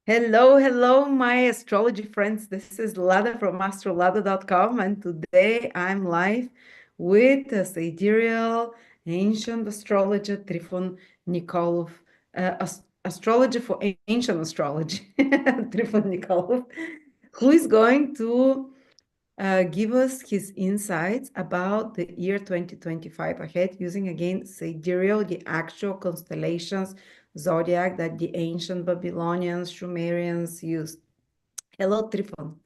Hello, hello, my astrology friends. This is Lada from AstroladaOfficial, and today I'm live with a Sidereal ancient astrologer Trifon Nikolov, astrologer for ancient astrology, Trifon Nikolov, who is going to give us his insights about the year 2025 ahead, using again Sidereal, the actual constellations zodiac that the ancient Babylonians, Sumerians used. Hello, Trifon.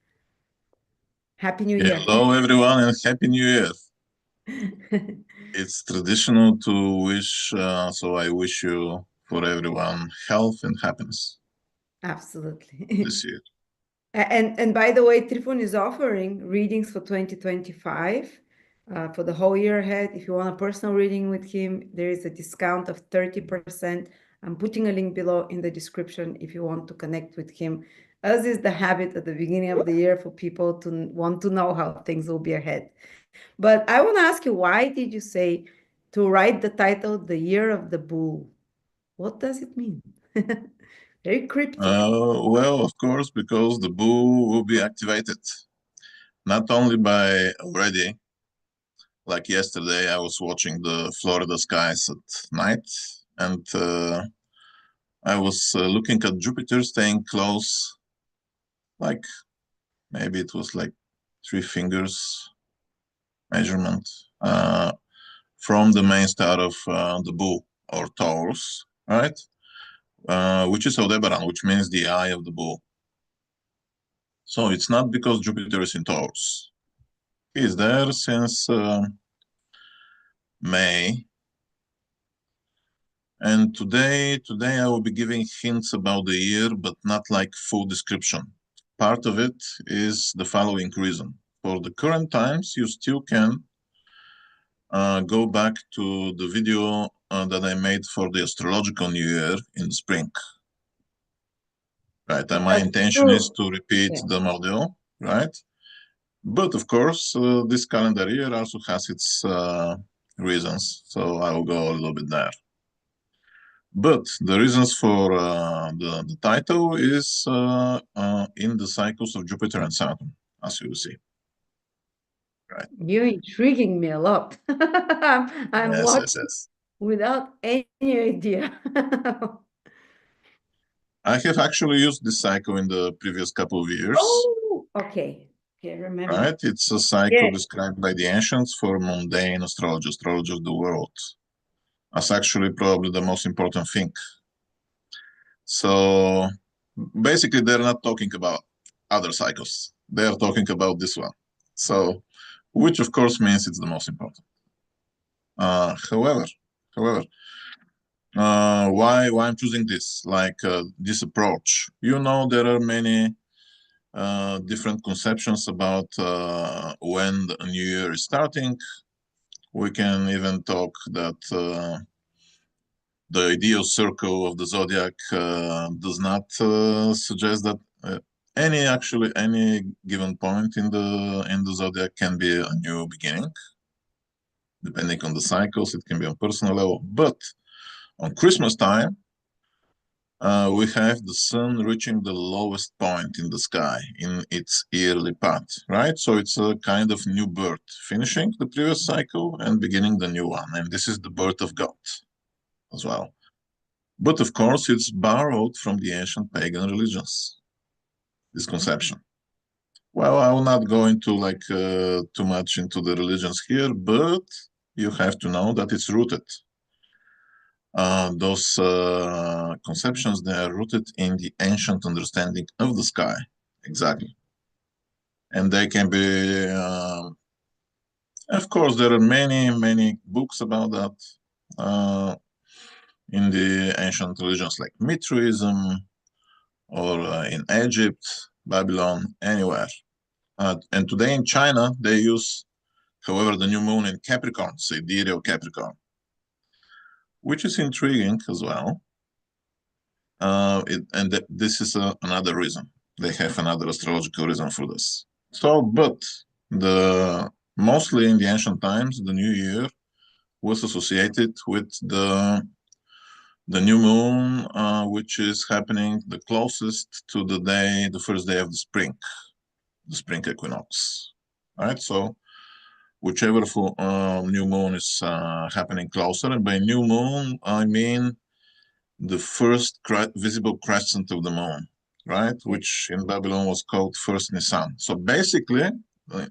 Happy New Year. Hello, everyone, and Happy New Year. It's traditional to wish, so I wish you for everyone health and happiness Absolutely. this year. And by the way, Trifon is offering readings for 2025 for the whole year ahead. If you want a personal reading with him, there is a discount of 30%. I'm putting a link below in the description if you want to connect with him, as is the habit at the beginning of the year for people to want to know how things will be ahead. But I want to ask you, why did you say to write the title, The Year of the Bull? What does it mean? Very cryptic. Well, of course, because the bull will be activated, not only by already, like yesterday, I was watching the Florida skies at night, and I was looking at Jupiter staying close, like maybe it was like 3 fingers measurement. From the main star of the bull or Taurus, right? Which is Aldebaran, which means the eye of the bull. So it's not because Jupiter is in Taurus. He is there since May. And today I will be giving hints about the year, but not like full description. Part of it is the following reason. For the current times, you still can go back to the video that I made for the astrological new year in the spring. Right, and my That's intention is true. to repeat Yeah. the model, right? But of course, this calendar year also has its reasons, so I will go a little bit there. But the reasons for the title is in the cycles of Jupiter and Saturn, as you will see. Right. You're intriguing me a lot. I'm Yes, yes, watching yes. without any idea. I have actually used this cycle in the previous couple of years. Oh, okay. Okay, remember. Right? It's a cycle Yeah. described by the ancients for mundane astrology, astrology of the world. That's actually probably the most important thing. So basically, they're not talking about other cycles. They are talking about this one. So, which of course means it's the most important. However, why I'm choosing this, like this approach? You know, there are many different conceptions about when the new year is starting. We can even talk that the ideal circle of the zodiac does not suggest that any given point in the zodiac can be a new beginning. Depending on the cycles, it can be on personal level. But on Christmas time, we have the sun reaching the lowest point in the sky in its yearly path, right? So it's a kind of new birth, finishing the previous cycle and beginning the new one. And this is the birth of God as well. But of course, it's borrowed from the ancient pagan religions, this conception. Well, I will not go into like too much into the religions here, but you have to know that it's rooted. Those conceptions, they are rooted in the ancient understanding of the sky, exactly. And they can be, of course, there are many books about that in the ancient religions like Mithraism, or in Egypt, Babylon, anywhere. And today in China, they use, however, the new moon in Capricorn, Sidereal Capricorn, which is intriguing as well. This is another reason. They have another astrological reason for this. So, but the mostly in the ancient times, the new year was associated with the the new moon, which is happening the closest to the first day of the spring equinox. All right, so whichever new moon is happening closer, and by new moon I mean the first visible crescent of the moon, right? Which in Babylon was called first Nisan. So basically,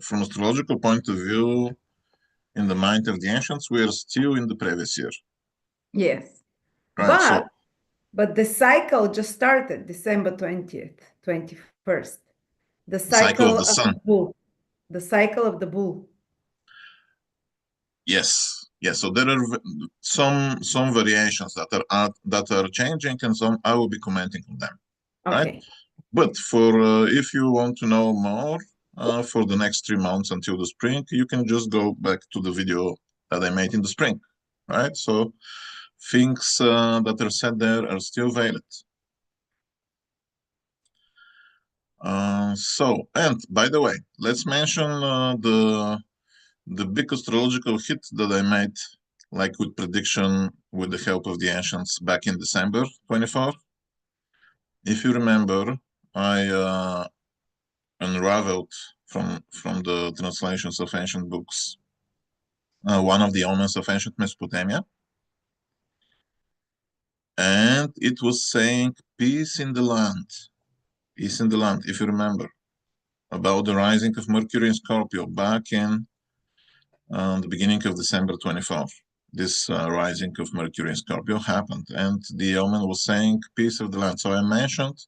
from astrological point of view, in the mind of the ancients, we are still in the previous year. Yes. Right. So But the cycle just started December 20th, 21st. The cycle of cycle the of sun. the bull. The cycle of the bull. Yes. Yes. So there are some variations that are changing, and some I will be commenting on them. Right. Okay. But for if you want to know more for the next 3 months until the spring, you can just go back to the video that I made in the spring, right? So things that are said there are still valid. And by the way, let's mention the big astrological hit that I made, like with prediction with the help of the ancients back in December 24. If you remember, I unraveled from the translations of ancient books one of the omens of ancient Mesopotamia, and it was saying peace in the land, peace in the land, if you remember, about the rising of Mercury in Scorpio back in the beginning of December 24th. This rising of Mercury in Scorpio happened, and the omen was saying peace of the land. So I mentioned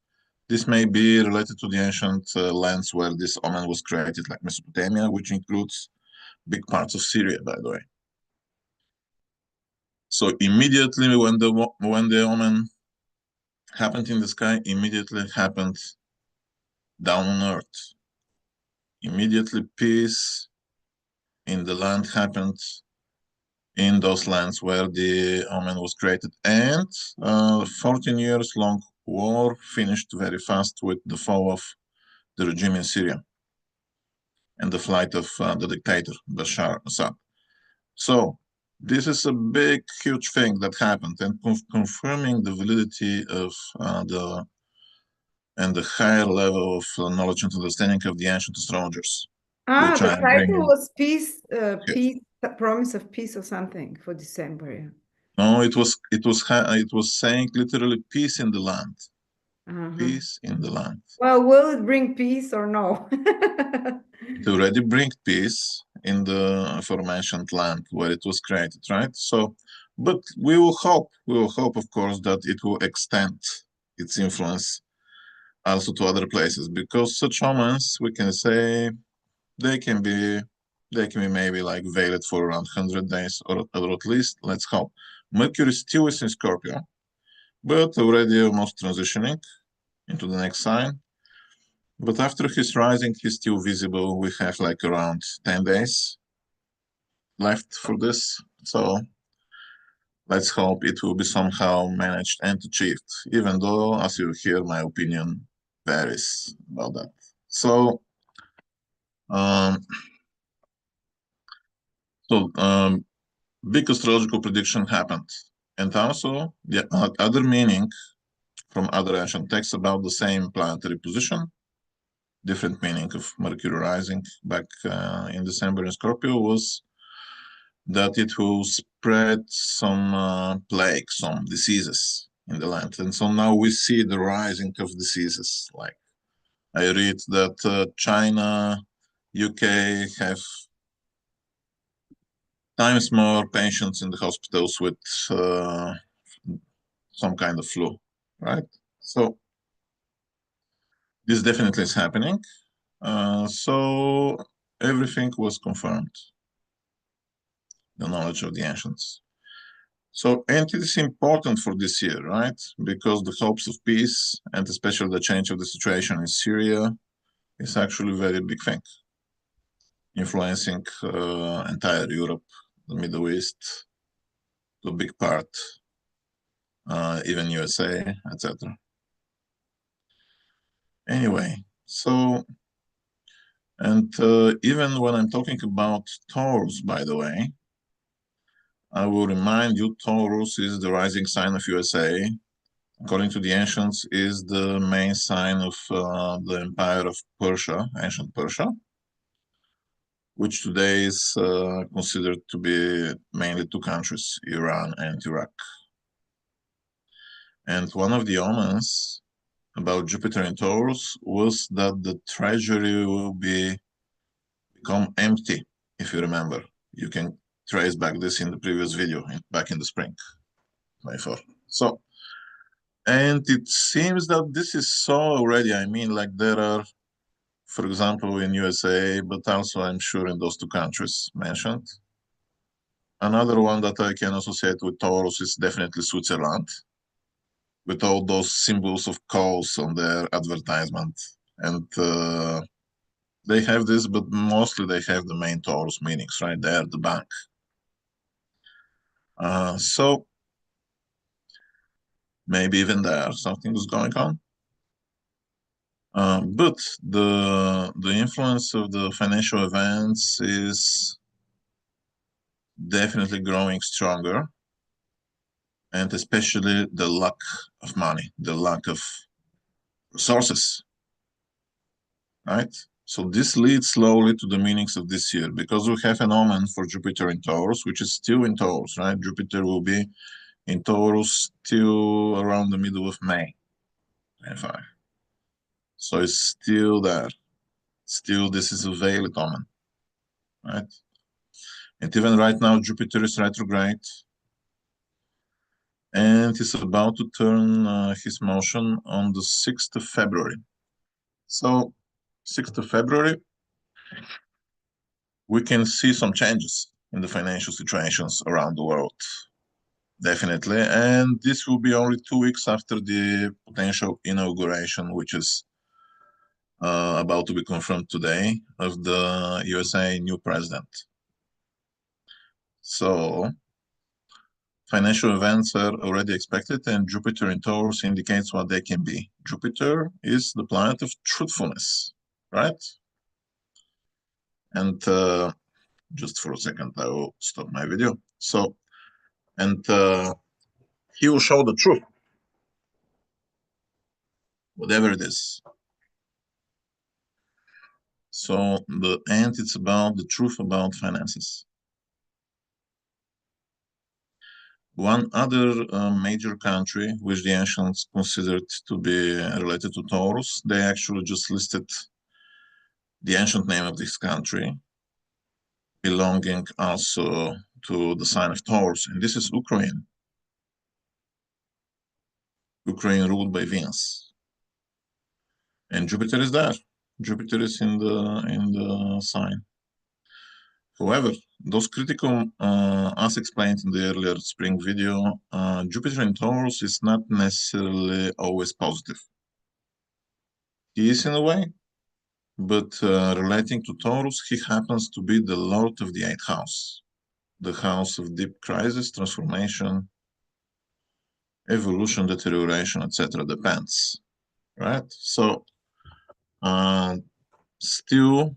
this may be related to the ancient lands where this omen was created, like Mesopotamia, which includes big parts of Syria, by the way. So immediately when the omen happened in the sky, immediately happened down on earth. Immediately peace in the land happened in those lands where the omen was created. And 14 years long war finished very fast with the fall of the regime in Syria and the flight of the dictator, Bashar Assad. So this is a big, huge thing that happened, and confirming the validity of the higher level of knowledge and understanding of the ancient astrologers, which The I am title bringing was Peace, here. Peace, Promise of Peace or something for December. Yeah. No, it was saying literally peace in the land, peace in the land. Well, will it bring peace or no? It already brings peace in the aforementioned land where it was created, right? So, but we will hope, of course, that it will extend its influence also to other places, because such omens, we can say, they can be maybe like valid for around 100 days, or at least, let's hope. Mercury still is in Scorpio, but already almost transitioning into the next sign. But after his rising, he's still visible. We have like around 10 days left for this. So let's hope it will be somehow managed and achieved, even though, as you hear, my opinion varies about that. So, um, big astrological prediction happened. And also, the other meaning from other ancient texts about the same planetary position, different meaning of Mercury rising back in December in Scorpio, was that it will spread some plague, some diseases in the land. And so now we see the rising of diseases. Like I read that China, UK have times more patients in the hospitals with some kind of flu, right? So this definitely is happening. So everything was confirmed, the knowledge of the ancients. So, and it is important for this year, right? Because the hopes of peace, and especially the change of the situation in Syria, is actually a very big thing, influencing entire Europe, the Middle East, to a big part, even USA, etc. Anyway, so, and even when I'm talking about Taurus, by the way, I will remind you, Taurus is the rising sign of USA. According to the ancients, is the main sign of the empire of Persia, ancient Persia, which today is considered to be mainly two countries, Iran and Iraq. And one of the omens about Jupiter in Taurus was that the treasury will become empty, if you remember. You can trace back this in the previous video, back in the spring, 24. So, and it seems that this is so already. I mean, like there are, for example, in USA, but also I'm sure in those two countries mentioned. Another one that I can associate with Taurus is definitely Switzerland, with all those symbols of coals on their advertisement. And they have this, but mostly they have the main Taurus meanings, right? They're the bank. So maybe even there something is going on. But the influence of the financial events is definitely growing stronger, and especially the lack of money, the lack of resources, right? So this leads slowly to the meanings of this year, because we have an omen for Jupiter in Taurus, which is still in Taurus, right? Jupiter will be in Taurus till around the middle of May 25. So it's still there. Still, this is a veiled omen, right? And even right now, Jupiter is retrograde, and is about to turn his motion on the 6th of February. So 6th of February, we can see some changes in the financial situations around the world, definitely. And this will be only 2 weeks after the potential inauguration, which is about to be confirmed today, of the USA new president. So financial events are already expected, and Jupiter in Taurus indicates what they can be. Jupiter is the planet of truthfulness, right? And just for a second, I will stop my video. So, and he will show the truth, whatever it is. So the end, it's about the truth about finances. One other major country, which the ancients considered to be related to Taurus, they actually just listed the ancient name of this country, belonging also to the sign of Taurus, and this is Ukraine. Ukraine ruled by Venus, and Jupiter is there. Jupiter is in the sign. However, those critical, as explained in the earlier spring video, Jupiter in Taurus is not necessarily always positive. He is in a way, but relating to Taurus, he happens to be the lord of the 8th house, the house of deep crisis, transformation, evolution, deterioration, etc. Depends, right? So still,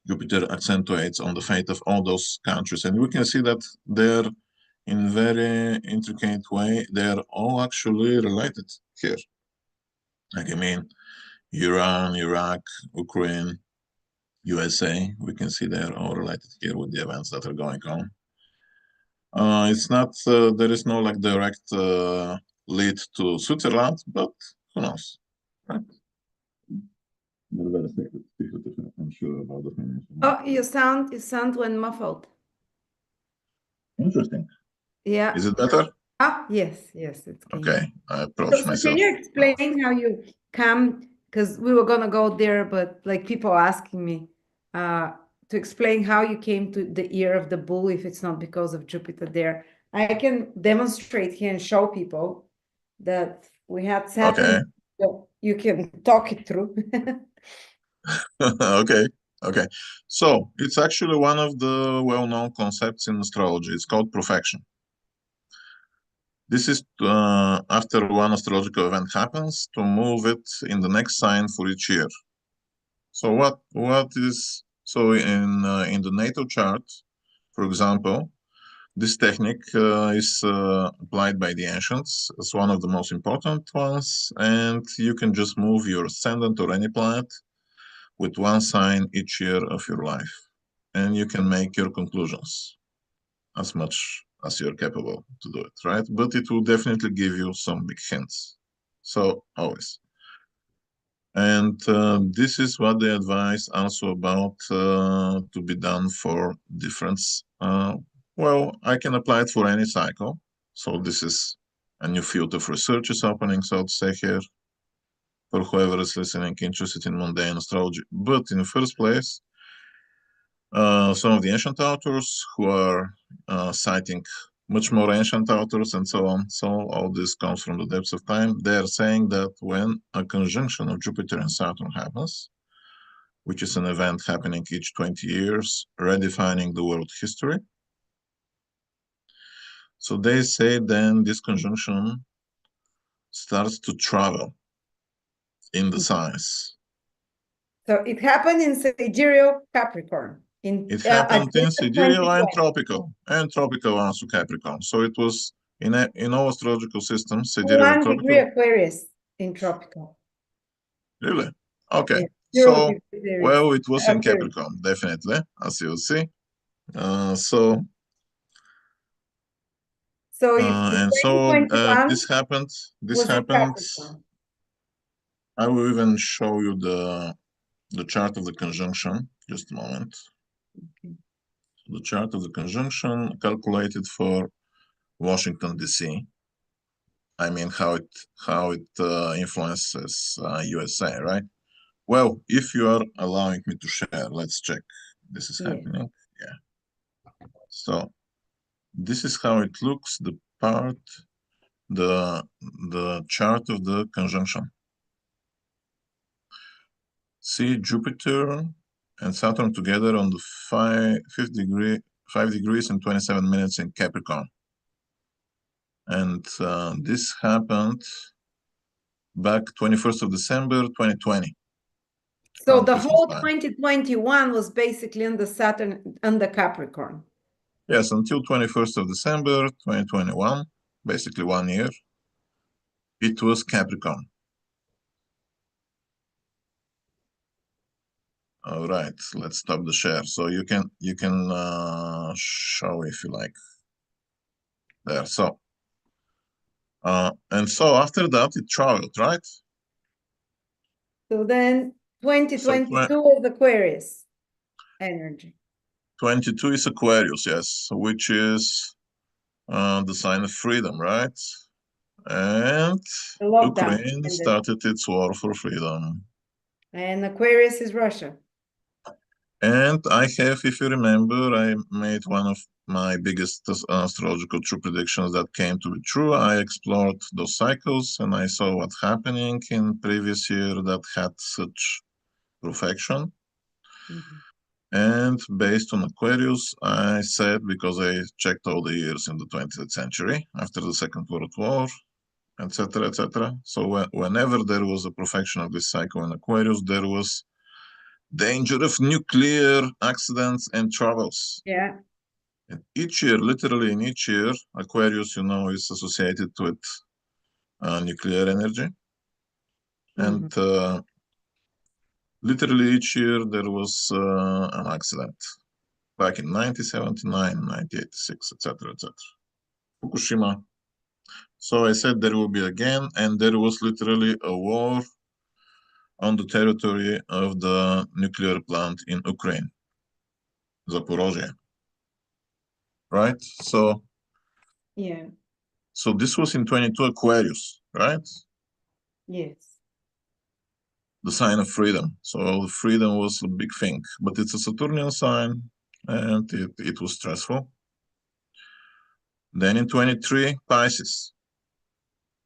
Jupiter accentuates on the fate of all those countries, and we can see that they're in very intricate way. They're all actually related here. Like I mean, Iran, Iraq, Ukraine, USA. We can see they're all related here with the events that are going on. It's not, there is no like direct lead to Switzerland, but who knows, right? I'm sure about the financial. Oh, your sound went muffled. Interesting. Yeah. Is it better? Yes, it's okay. I approach myself. Can you explain how you come? Because we were gonna go there, but like people asking me to explain how you came to the year of the bull if it's not because of Jupiter there. I can demonstrate here and show people that we had Saturn. Okay. So you can talk it through. Okay. So it's actually one of the well-known concepts in astrology. It's called profection. This is after one astrological event happens to move it in the next sign for each year. So what is so in the natal chart, for example, This technique is applied by the ancients as one of the most important ones, and you can just move your ascendant or any planet with one sign each year of your life, and you can make your conclusions as much as you're capable to do it, right? But it will definitely give you some big hints. So always. And this is what they advise also about to be done for different. Well, I can apply it for any cycle. So this is a new field of research is opening, so to say here, for whoever is listening interested in mundane astrology. But in the first place, some of the ancient authors who are citing much more ancient authors and so on. So all this comes from the depths of time. They're saying that when a conjunction of Jupiter and Saturn happens, which is an event happening each 20 years, redefining the world history. So they say then this conjunction starts to travel in the signs. So it happened in Sidereal Capricorn. It happened in Sidereal and tropical also Capricorn. So it was in all astrological systems, Sidereal and 1 degree Aquarius in tropical. Really? Okay. Yeah, So, well, it was in Aquarius. Capricorn, definitely, as you'll see. So if this happened. I will even show you the chart of the conjunction. Just a moment. Okay. The chart of the conjunction calculated for Washington D.C. I mean how it influences USA, right? Well, if you are allowing me to share, let's check. This is happening. Yeah. So this is how it looks. The chart of the conjunction. See Jupiter and Saturn together on the 5 degrees and 27 minutes in Capricorn. And this happened back 21st of December, 2020. So the whole 2021 was basically on the Saturn and the Capricorn. Yes, until 21st of December, 2021, basically 1 year, it was Capricorn. All right, let's stop the share. So you can show if you like. There, so. And so after that, it traveled, right? So then 2022 is Aquarius energy. 22 is Aquarius, yes, which is the sign of freedom, right? And Ukraine started its war for freedom. And Aquarius is Russia. And I have, if you remember, I made one of my biggest astrological true predictions that came to be true. I explored those cycles and I saw what's happening in previous year that had such perfection. Mm-hmm. And based on Aquarius, I said, because I checked all the years in the 20th century after the Second World War, etc., etc. So whenever there was a perfection of this cycle in Aquarius, there was danger of nuclear accidents and travels. Yeah. And each year, literally in each year, Aquarius, you know, is associated with nuclear energy. Mm-hmm. And literally each year there was an accident. Back in 1979, 1986, etc., etc. Fukushima. So I said there will be again, and there was literally a war on the territory of the nuclear plant in Ukraine, Zaporozhye. Right? So, yeah. So this was in 22 Aquarius, right? Yes. The sign of freedom. So freedom was a big thing, but it's a Saturnian sign, and it was stressful. Then in 23, Pisces.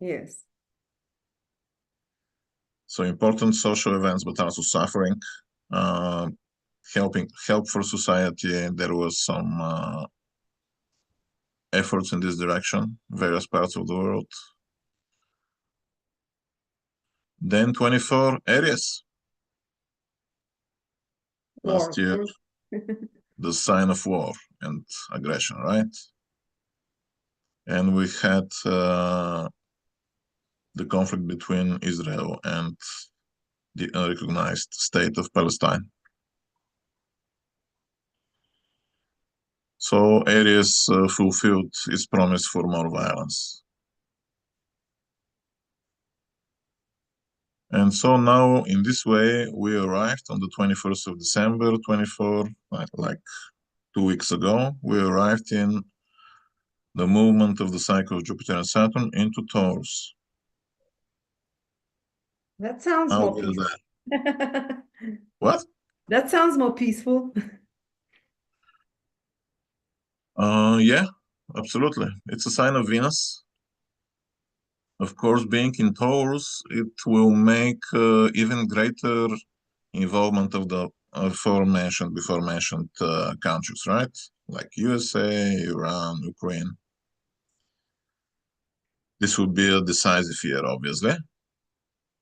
Yes. So important social events, but also suffering, help for society. There was some efforts in this direction, various parts of the world. Then 24, Aries. Last year, the sign of war and aggression, right? and we had the conflict between Israel and the unrecognized state of Palestine. So Aries fulfilled its promise for more violence. And so now, in this way, we arrived on the 21st of December, 24, like 2 weeks ago, we arrived in the movement of the cycle of Jupiter and Saturn into Taurus. That sounds How more is peaceful. that? What? That sounds more peaceful. Yeah, absolutely. It's a sign of Venus. Of course, being in Taurus, it will make even greater involvement of the before mentioned countries, right? Like USA, Iran, Ukraine. This would be a decisive year, obviously.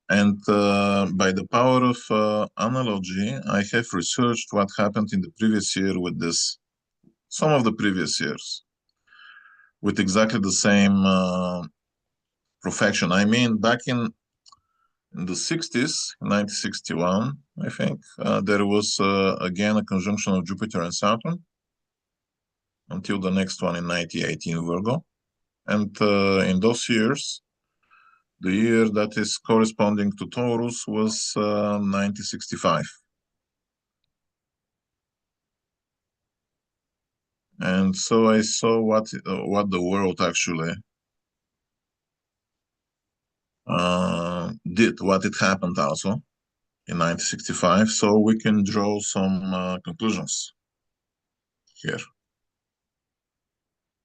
And by the power of analogy, I have researched what happened in the previous year with this, some of the previous years, with exactly the same profection. I mean, back in the 60s, 1961, I think, there was again a conjunction of Jupiter and Saturn until the next one in 1918 Virgo. And in those years, the year that is corresponding to Taurus was 1965. And so I saw what the world actually did, what it happened also in 1965. So we can draw some conclusions here.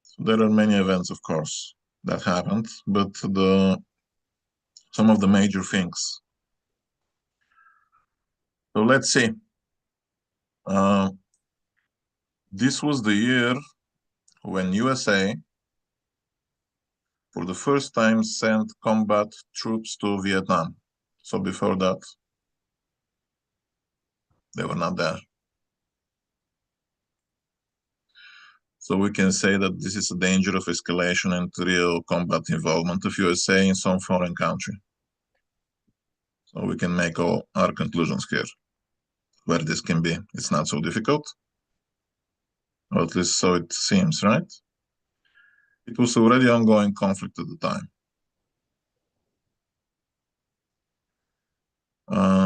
So there are many events, of course, that happened, but some of the major things. So let's see. This was the year when USA, for the first time, sent combat troops to Vietnam. So before that, they were not there. So we can say that this is a danger of escalation and real combat involvement of USA in some foreign country. So we can make all our conclusions here. Where this can be, it's not so difficult. Or at least so it seems, right? It was already ongoing conflict at the time.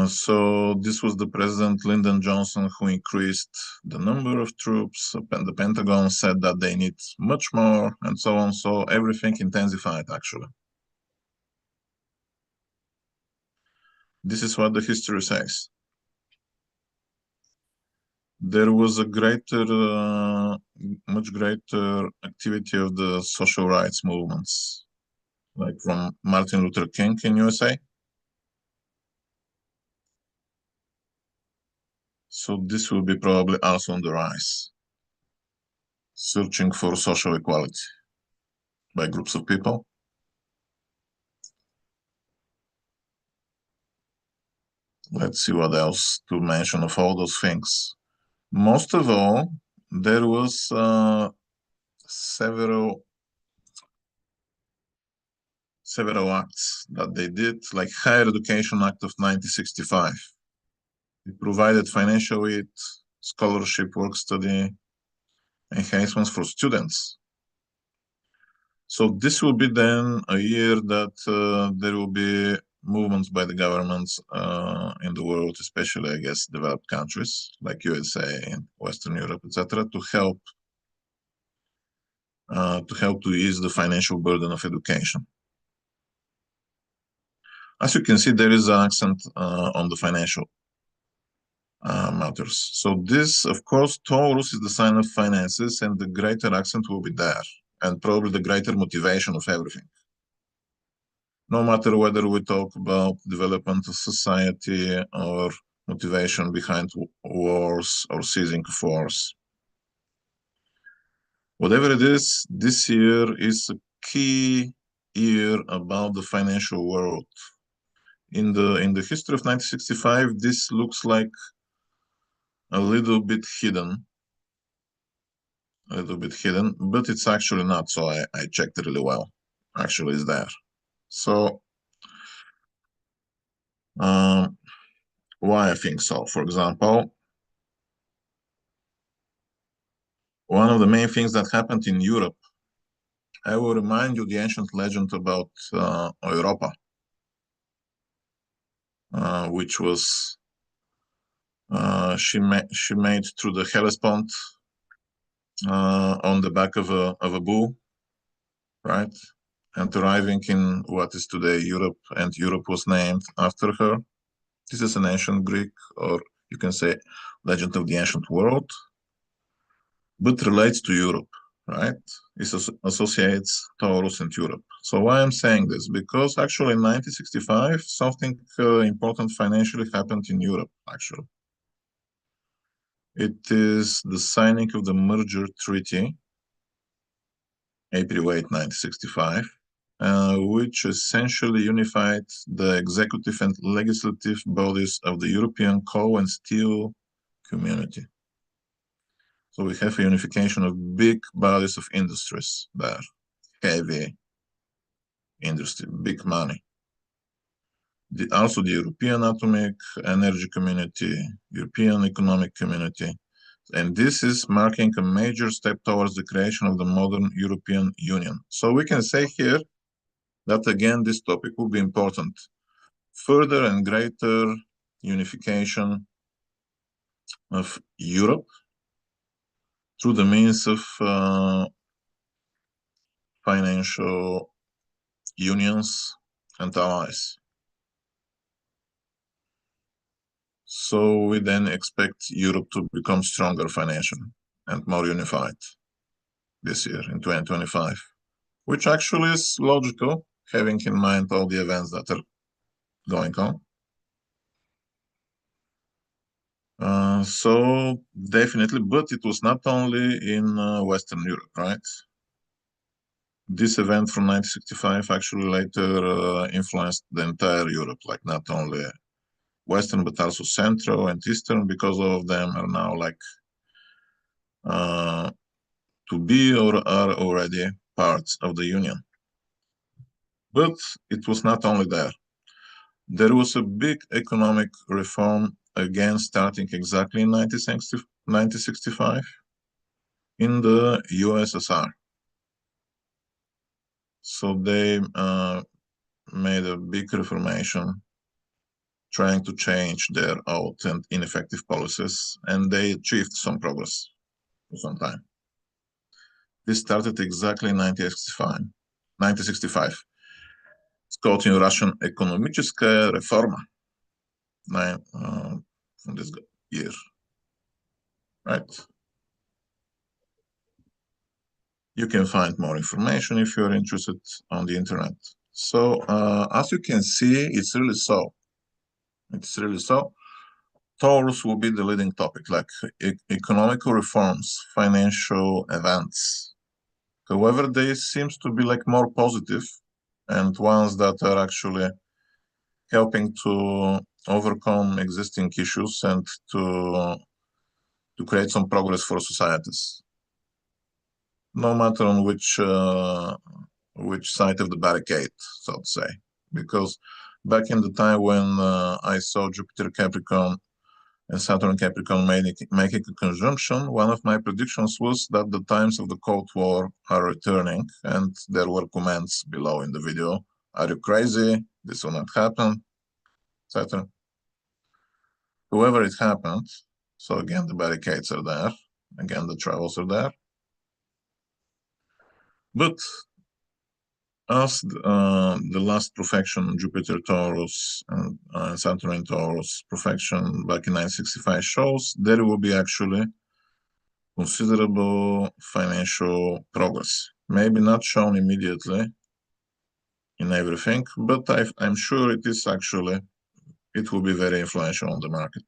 So this was the President Lyndon Johnson who increased the number of troops, and the Pentagon said that they need much more, and so on. So everything intensified, actually. This is what the history says. There was a much greater activity of the social rights movements, like from Martin Luther King in USA. So this will be probably also on the rise, searching for social equality by groups of people. Let's see what else to mention of all those things. Most of all, there was several acts that they did, like Higher Education Act of 1965. It provided financial aid, scholarship, work study, enhancements for students. So this will be then a year that there will be movements by the governments in the world, especially, I guess, developed countries like USA and Western Europe, etc., to help to ease the financial burden of education. As you can see, there is an accent on the financial matters. So this, of course, Taurus is the sign of finances, and the greater accent will be there, and probably the greater motivation of everything. No matter whether we talk about development of society or motivation behind wars or seizing of wars. Whatever it is, this year is a key year about the financial world. In the history of 1965, this looks like a little bit hidden. a little bit hidden, but it's actually not. So I checked really well. Actually, it's there. So why I think so? For example, one of the main things that happened in Europe, I will remind you the ancient legend about Europa, which was she made through the Hellespont on the back of a bull, right? And arriving in what is today Europe, and Europe was named after her. This is an ancient Greek, or you can say legend of the ancient world, but relates to Europe, right? It associates Taurus and Europe. So why I'm saying this? Because actually in 1965, something important financially happened in Europe, actually. It is the signing of the merger treaty, April 8, 1965, which essentially unified the executive and legislative bodies of the European coal and steel community. So we have a unification of big bodies of industries there, heavy industry, big money. Also the European Atomic Energy Community, European Economic Community. And this is marking a major step towards the creation of the modern European Union. So we can say here that again, this topic will be important. Further and greater unification of Europe through the means of financial unions and allies. So we then expect Europe to become stronger financially and more unified this year in 2025, which actually is logical, having in mind all the events that are going on. So definitely, but it was not only in Western Europe, right? This event from 1965 actually later influenced the entire Europe, like not only Western, but also Central and Eastern, because all of them are now like to be or are already parts of the Union. But it was not only there. There was a big economic reform again starting exactly in 1965 in the USSR. So they made a big reformation trying to change their old and ineffective policies, and they achieved some progress for some time. This started exactly in 1965. It's called in Russian "Ekonomicheskaya reforma" from this year, right? You can find more information if you're interested on the internet. So as you can see, it's really so. It's really so. Taurus will be the leading topic, like economical reforms, financial events. However, they seems to be like more positive and ones that are actually helping to overcome existing issues and to create some progress for societies, no matter on which side of the barricade, so to say. Because back in the time when I saw Jupiter Capricorn and Saturn Capricorn making a conjunction, one of my predictions was that the times of the Cold War are returning, and there were comments below in the video. Are you crazy? This will not happen, etc. However, it happened. So again, the barricades are there. Again, the troubles are there. But as the last profection, Jupiter Taurus and Saturn Taurus profection back in 1965 shows, there will be actually considerable financial progress. Maybe not shown immediately in everything, but I'm sure it is actually, it will be very influential on the market.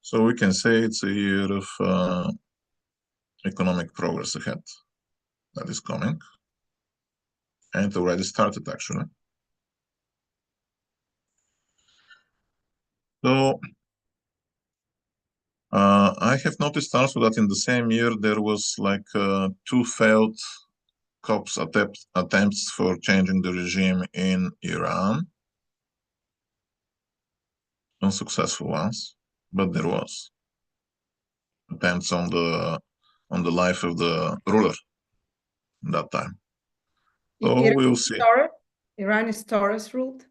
So we can say it's a year of economic progress ahead that is coming, and it already started actually. So I I have noticed also that in the same year there was like 2 failed COPs attempts for changing the regime in Iran. Unsuccessful ones, but there was attempts on the life of the ruler that time. So we'll see. Iran is Taurus ruled?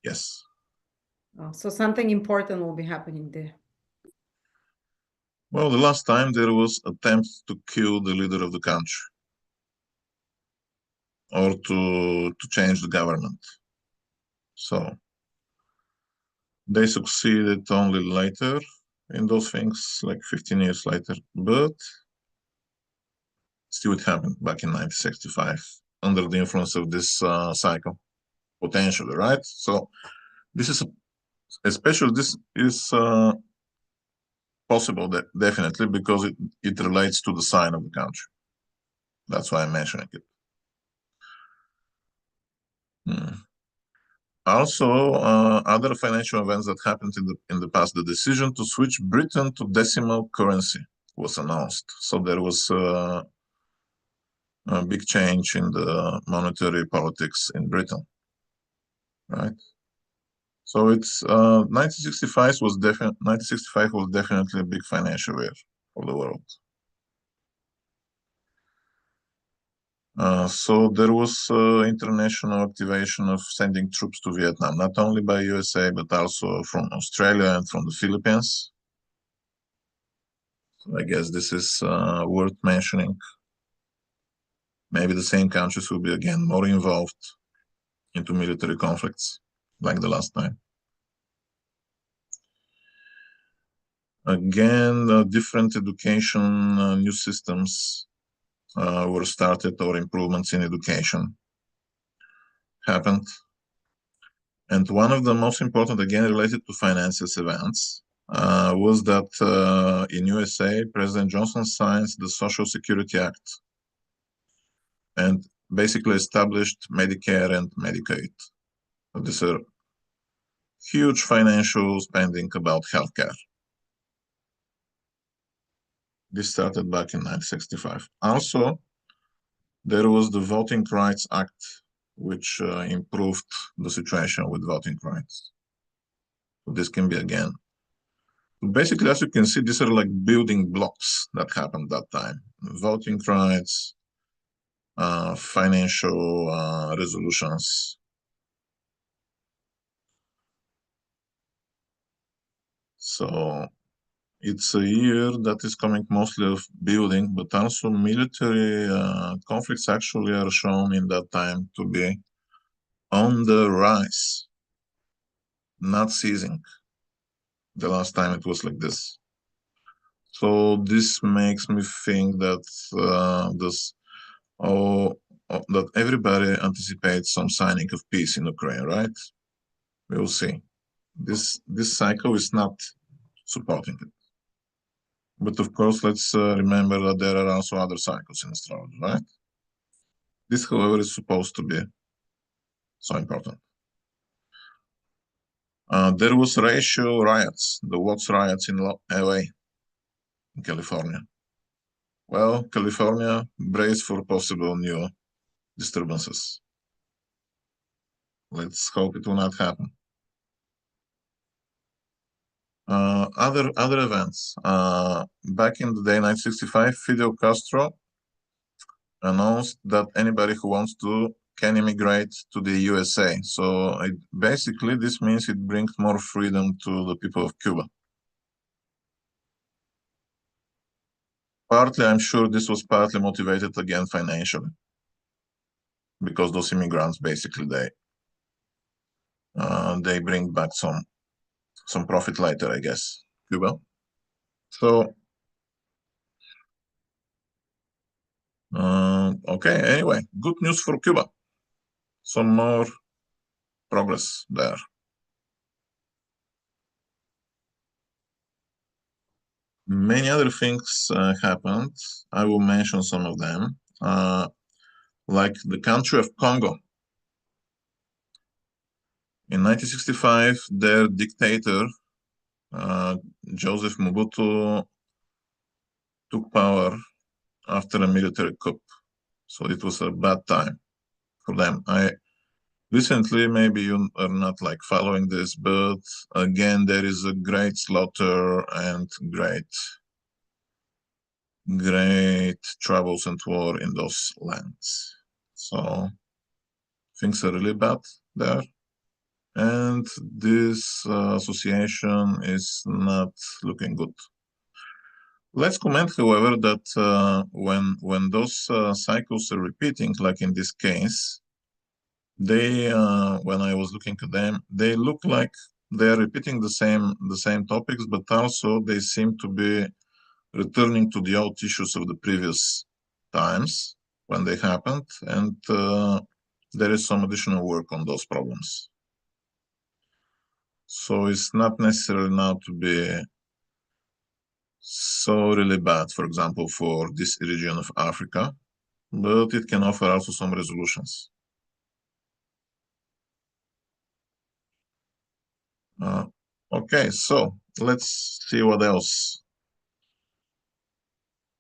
Yes. Oh, so something important will be happening there. Well, the last time there was attempts to kill the leader of the country or to change the government. So they succeeded only later in those things, like 15 years later, but still it happened back in 1965 under the influence of this cycle, potentially, right? So this is especially this is possible, definitely, because it relates to the sign of the country. That's why I'm mentioning it. Also, other financial events that happened in the past, the decision to switch Britain to decimal currency was announced. So there was a big change in the monetary politics in Britain, right? So it's 1965 was definitely a big financial year for the world. So there was international activation of sending troops to Vietnam, not only by USA, but also from Australia and from the Philippines. So I guess this is worth mentioning. Maybe the same countries will be again more involved into military conflicts like the last time. Again, different education, new systems were started, or improvements in education happened. And one of the most important, again, related to finances events, was that in USA, President Johnson signed the Social Security Act and basically established Medicare and Medicaid. So these are huge financial spending about healthcare. This started back in 1965. Also, there was the Voting Rights Act, which improved the situation with voting rights. So this can be, again, basically, as you can see, these are like building blocks that happened that time. Voting rights, financial resolutions. So it's a year that is coming mostly of building, but also military conflicts actually are shown in that time to be on the rise, not ceasing. The last time it was like this. So this makes me think that that everybody anticipates some signing of peace in Ukraine, right? We will see. This cycle is not supporting it. But of course, let's remember that there are also other cycles in astrology, right? This, however, is supposed to be so important. There was racial riots, the Watts riots in LA, in California. Well, California, brace for possible new disturbances. Let's hope it will not happen. Other events. Back in the day, 1965, Fidel Castro announced that anybody who wants to can immigrate to the USA. So basically, this means it brings more freedom to the people of Cuba. Partly, I'm sure this was partly motivated again financially, because those immigrants basically they bring back some profit later, I guess, Cuba. So okay, anyway, good news for Cuba. Some more progress there. Many other things happened. I will mention some of them. Like the country of Congo. In 1965, their dictator, Joseph Mobutu took power after a military coup. So it was a bad time for them. Recently, maybe you are not like following this, but again, there is a great slaughter and great troubles and war in those lands. So things are really bad there. And this association is not looking good. Let's comment, however, that when those cycles are repeating, like in this case, they when I was looking at them, they look like they are repeating the same topics, but also they seem to be returning to the old issues of the previous times when they happened, and there is some additional work on those problems. So it's not necessarily now to be so really bad, for example, for this region of Africa, but it can offer also some resolutions. Okay, so let's see what else.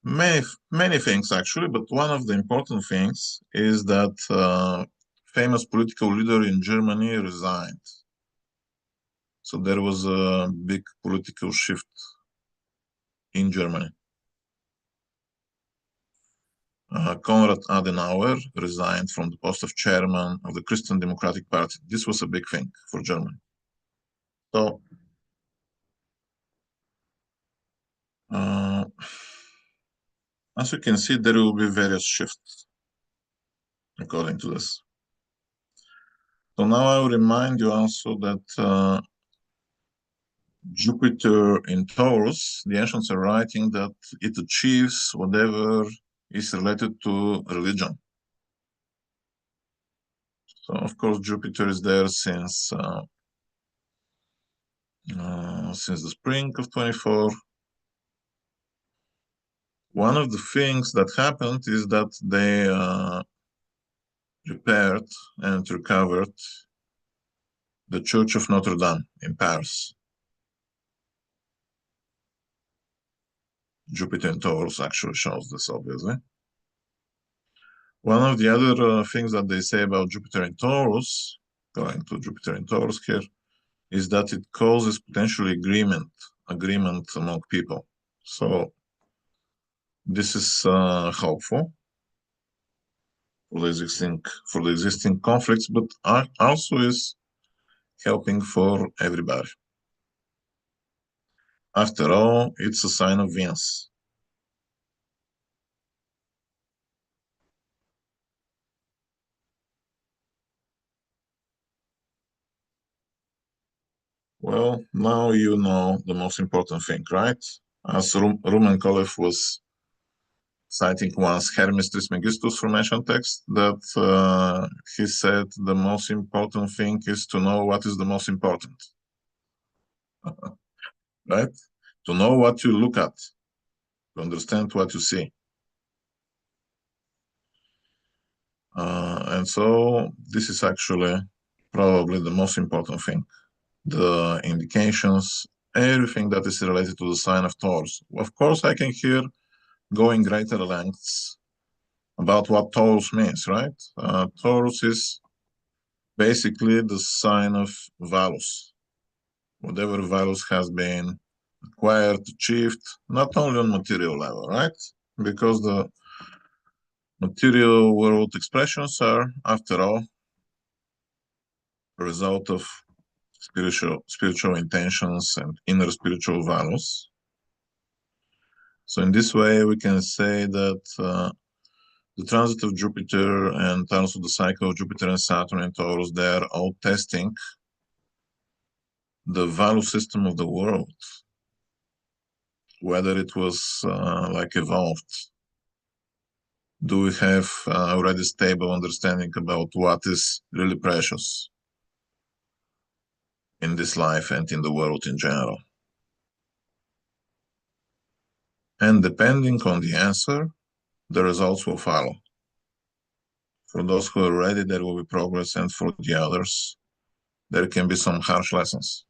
Many things actually, but one of the important things is that famous political leader in Germany resigned. So there was a big political shift in Germany. Konrad Adenauer resigned from the post of chairman of the Christian Democratic Party. This was a big thing for Germany. So as you can see, there will be various shifts according to this. So now I will remind you also that Jupiter in Taurus, the ancients are writing that it achieves whatever is related to religion. So of course Jupiter is there since the spring of 24. One of the things that happened is that they repaired and recovered the Church of Notre Dame in Paris. Jupiter in Taurus actually shows this, obviously. One of the other things that they say about Jupiter in Taurus, going to Jupiter in Taurus here, is that it causes potentially agreement among people. So this is helpful for the existing conflicts, but also is helping for everybody. After all, it's a sign of Venus. Well, now you know the most important thing, right? As Roman Kolev was citing once Hermes Trismegistus from ancient text, that he said the most important thing is to know what is the most important, right? To know what you look at, to understand what you see. And so this is actually probably the most important thing. The indications, everything that is related to the sign of Taurus. Of course, I can here go in greater lengths about what Taurus means, right? Taurus is basically the sign of values. Whatever values has been acquired, achieved, not only on material level, right? Because the material world expressions are, after all, a result of spiritual intentions and inner spiritual values. So in this way, we can say that the transit of Jupiter and also the cycle of Jupiter and Saturn in Taurus, they are all testing the value system of the world, whether it was like evolved. Do we have already stable understanding about what is really precious in this life and in the world in general? And depending on the answer, the results will follow. For those who are ready, there will be progress, and for the others, there can be some harsh lessons.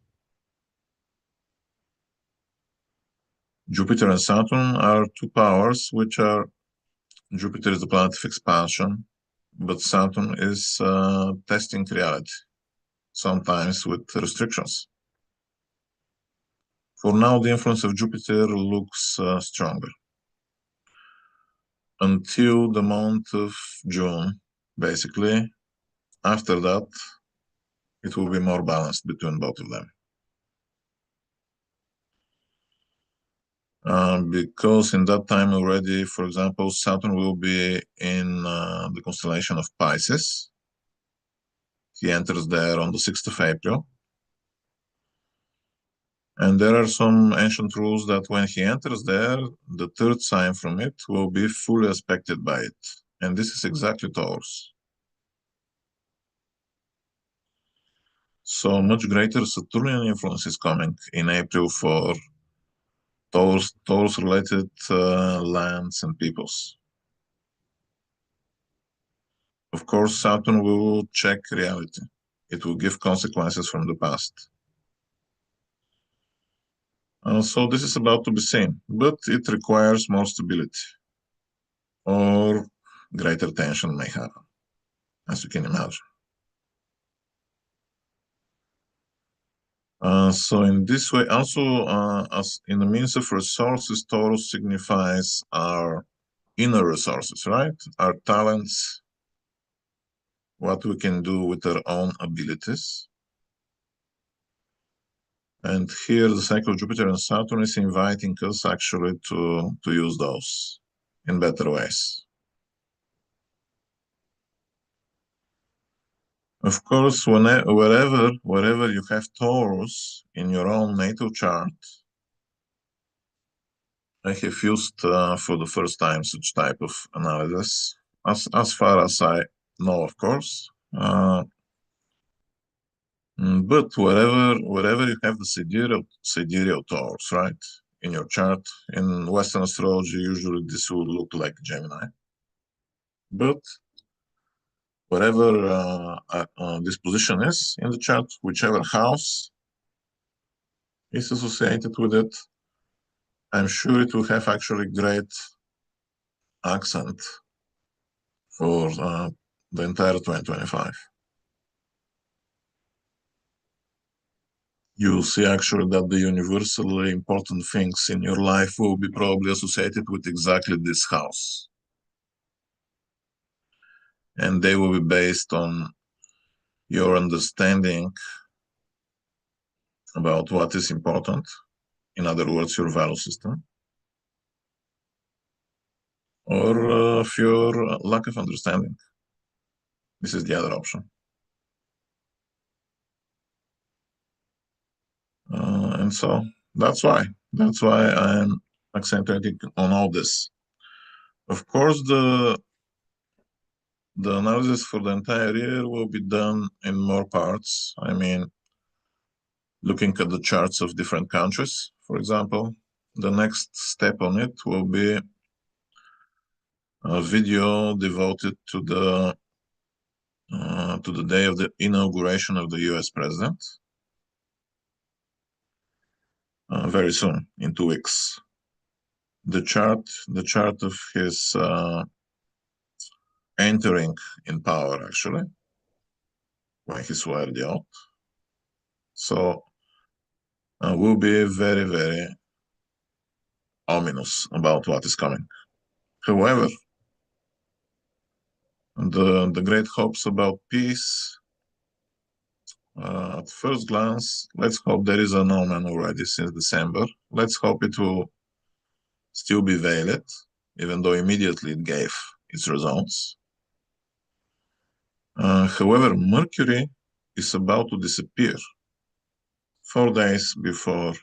Jupiter and Saturn are two powers which are, Jupiter is the planet of expansion, but Saturn is testing reality, sometimes with restrictions. For now, the influence of Jupiter looks stronger. Until the month of June, basically. After that, it will be more balanced between both of them. Because in that time already, for example, Saturn will be in the constellation of Pisces. He enters there on the 6th of April. And there are some ancient rules that when he enters there, the third sign from it will be fully aspected by it. And this is exactly Taurus. So much greater Saturnian influence is coming in April for Taurus-related lands and peoples. Of course, Saturn will check reality. It will give consequences from the past. So this is about to be seen, but it requires more stability, or greater tension may happen, as you can imagine. So in this way, also as in the means of resources, Taurus signifies our inner resources, right? Our talents, what we can do with our own abilities. And here the cycle of Jupiter and Saturn is inviting us actually to use those in better ways. Of course, wherever you have Taurus in your own natal chart, I have used for the first time such type of analysis, as far as I know, of course. But wherever you have the sidereal Taurus, right, in your chart, in Western astrology, usually this will look like Gemini. But wherever this position is in the chart, whichever house is associated with it, I'm sure it will have actually great accent for the entire 2025. You'll see actually that the universally important things in your life will be probably associated with exactly this house. And they will be based on your understanding about what is important. In other words, your value system. Or of your lack of understanding. This is the other option. And so that's why I'm accentuating on all this. Of course, the analysis for the entire year will be done in more parts. I mean, looking at the charts of different countries, for example. The next step on it will be a video devoted to the day of the inauguration of the US president. Very soon, in 2 weeks. The chart of his entering in power, actually, when he swore the oath. So will be very, very ominous about what is coming. However, the great hopes about peace, at first glance, let's hope there is an omen already since December. Let's hope it will still be veiled, even though immediately it gave its results. However, Mercury is about to disappear 4 days before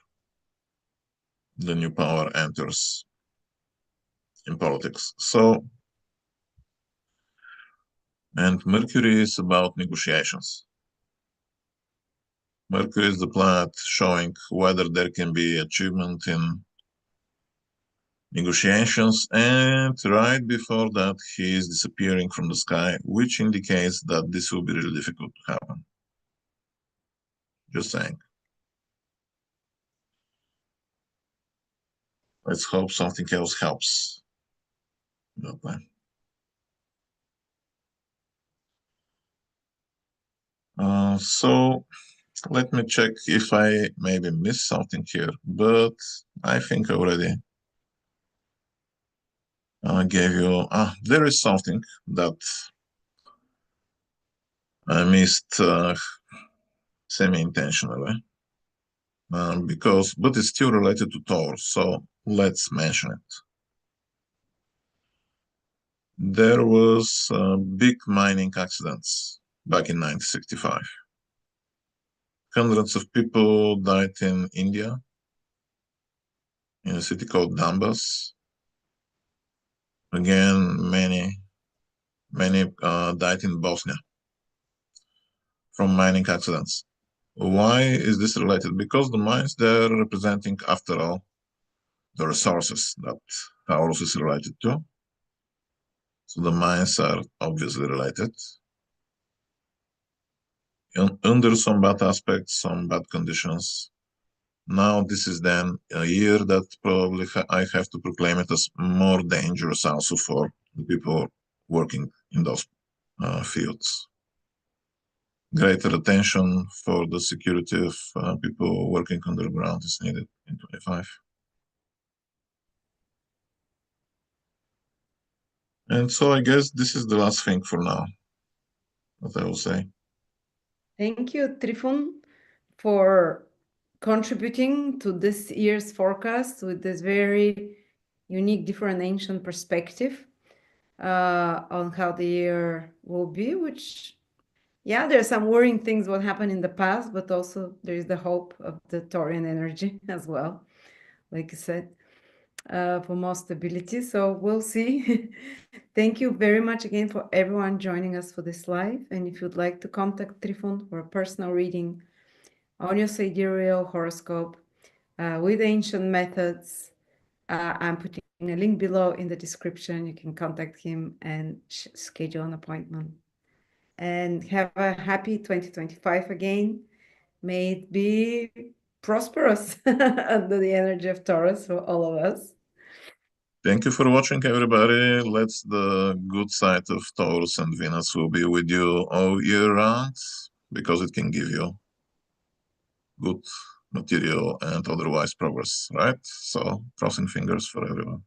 the new power enters in politics. So, and Mercury is about negotiations. Mercury is the planet showing whether there can be achievement in negotiations, and right before that, he is disappearing from the sky, which indicates that this will be really difficult to happen. Just saying. Let's hope something else helps. So let me check if I maybe missed something here, but I think I already gave you. There is something that I missed semi-intentionally, but it's still related to Taurus, so let's mention it. There was big mining accidents back in 1965. Hundreds of people died in India, in a city called Dambas. Again, many died in Bosnia from mining accidents. Why is this related? Because the mines, they're representing, after all, the resources that Taurus is related to. So the mines are obviously related. Under some bad aspects, some bad conditions. Now this is then a year that probably I have to proclaim it as more dangerous also for the people working in those fields. Greater attention for the security of people working underground is needed in 25. And so I guess this is the last thing for now, what I will say. Thank you, Trifon, for contributing to this year's forecast with this very unique, different ancient perspective on how the year will be, which, yeah, there are some worrying things what happened in the past, but also there is the hope of the Taurian energy as well, like you said, for more stability. So we'll see. Thank you very much again for everyone joining us for this live. And if you'd like to contact Trifon for a personal reading on your sidereal horoscope with ancient methods, I'm putting a link below in the description. You can contact him and schedule an appointment. And have a happy 2025 again. May it be prosperous under the energy of Taurus for all of us. Thank you for watching, everybody. Let's the good side of Taurus and Venus will be with you all year round, because it can give you good material and otherwise progress, right? So crossing fingers for everyone.